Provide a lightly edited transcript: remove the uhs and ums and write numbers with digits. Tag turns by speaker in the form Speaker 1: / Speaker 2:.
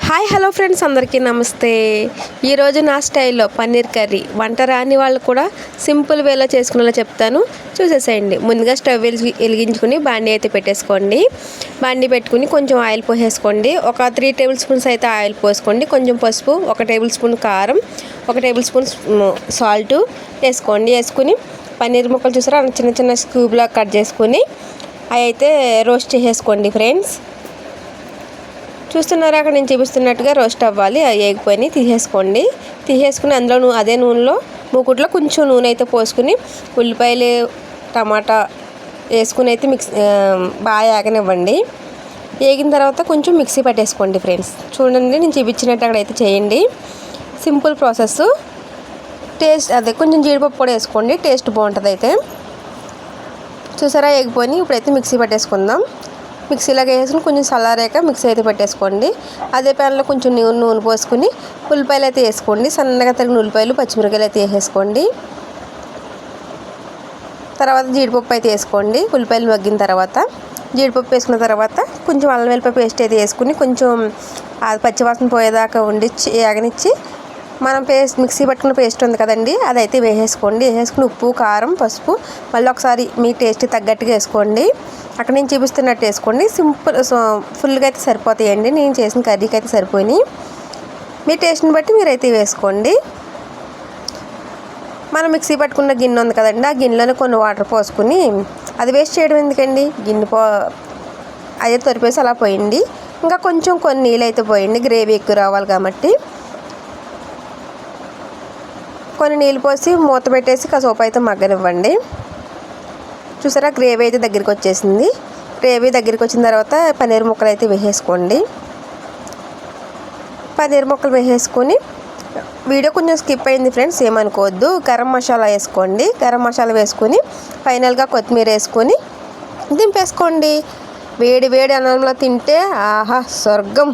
Speaker 1: Hi hello friends, అందరికీ నమస్తే. ఈరోజు నా స్టైల్లో పన్నీర్ కర్రీ వంట రాని వాళ్ళు కూడా సింపుల్ వేలో చేసుకునేలా చెప్తాను, చూసేసేయండి. ముందుగా స్టవ్ వెలిగించుకుని బాండీ అయితే పెట్టేసుకోండి. బాండీ పెట్టుకుని కొంచెం ఆయిల్ పోసేసుకోండి. ఒక 3 టేబుల్ స్పూన్స్ అయితే ఆయిల్ పోసుకోండి. కొంచెం పసుపు, 1 టేబుల్ స్పూన్ కారం, 1 టేబుల్ స్పూన్ సాల్ట్ వేసుకోండి. వేసుకుని పన్నీర్ ముక్కలు చూసారా చిన్న చిన్న స్క్యూబ్లా కట్ చేసుకుని అవి అయితే రోస్ట్ చేసేసుకోండి ఫ్రెండ్స్. చూస్తున్నారా, అక్కడ నేను చూపిస్తున్నట్టుగా రోస్ట్ అవ్వాలి. అవి వేగిపోయి తీసేసుకుని అందులో అదే నూనెలో మూకుట్లో కొంచెం నూనె అయితే పోసుకుని ఉల్లిపాయలు టమాటా వేసుకుని అయితే బాగా వేగనివ్వండి. వేగిన తర్వాత కొంచెం మిక్సీ పట్టేసుకోండి ఫ్రెండ్స్. చూడండి, నేను చూపించినట్టు అక్కడైతే చేయండి. Simple process. టేస్ట్ అదే కొంచెం జీడిపప్పు కూడా వేసుకోండి, టేస్ట్ బాగుంటుంది. అయితే చూసారా వేగిపోయి, ఇప్పుడైతే మిక్సీ పట్టేసుకుందాం. మిక్సీలాగా వేసుకుని కొంచెం చల్లారాక మిక్సీ అయితే పెట్టేసుకోండి. అదే ప్యాన్లో కొంచెం నూనె పోసుకుని ఉల్లిపాయలు అయితే వేసుకోండి. సన్నగా తరిగిన ఉల్లిపాయలు, పచ్చిమిరకాయలు అయితే వేసేసుకోండి. తర్వాత జీడిపప్పు అయితే వేసుకోండి. ఉల్లిపాయలు మగ్గిన తర్వాత జీడిపప్పు వేసుకున్న తర్వాత కొంచెం అల్లం వెల్లిపాయ పేస్ట్ అయితే వేసుకుని కొంచెం అది పచ్చివాసన పోయేదాకా వేగనిచ్చి మనం మిక్సీ పట్టుకున్న పేస్ట్ ఉంది కదండి, అదైతే వేసేసుకోండి. వేసేసుకుని ఉప్పు, కారం, పసుపు మళ్ళీ ఒకసారి మీ టేస్ట్ తగ్గట్టుగా వేసుకోండి. అక్కడ నేను చూపిస్తున్నట్టు వేసుకోండి. ఫుల్గా అయితే సరిపోతాయండి. నేను చేసిన కర్రీకి అయితే సరిపోయినాయి. మీ టేస్ట్ని బట్టి మీరైతే వేసుకోండి. మనం మిక్సీ పట్టుకున్న గిన్నె ఉంది కదండి, ఆ గిన్నెలో కొన్ని వాటర్ పోసుకుని అది వేస్ట్ చేయడం ఎందుకండి, అదే తొరిపేసి అలా పోయండి. ఇంకా కొంచెం కొన్ని నీళ్ళు అయితే పోయండి, గ్రేవీ ఎక్కువ రావాలి కాబట్టి. కొన్ని నీళ్ళు పోసి మూత పెట్టేసి కాసేపు అయితే మగ్గనివ్వండి. చూసారా, గ్రేవీ అయితే దగ్గరికి వచ్చేసింది. గ్రేవీ దగ్గరికి వచ్చిన తర్వాత పన్నీర్ ముక్కలు అయితే వేసేసుకోండి. పన్నీర్ ముక్కలు వేసేసుకొని వీడియో కొంచెం స్కిప్ అయింది ఫ్రెండ్స్, ఏమనుకోవద్దు. గరం మసాలా వేసుకోండి. గరం మసాలా వేసుకొని ఫైనల్గా కొత్తిమీర వేసుకొని దింపేసుకోండి. వేడి వేడి అన్నంలో తింటే ఆహా స్వర్గం.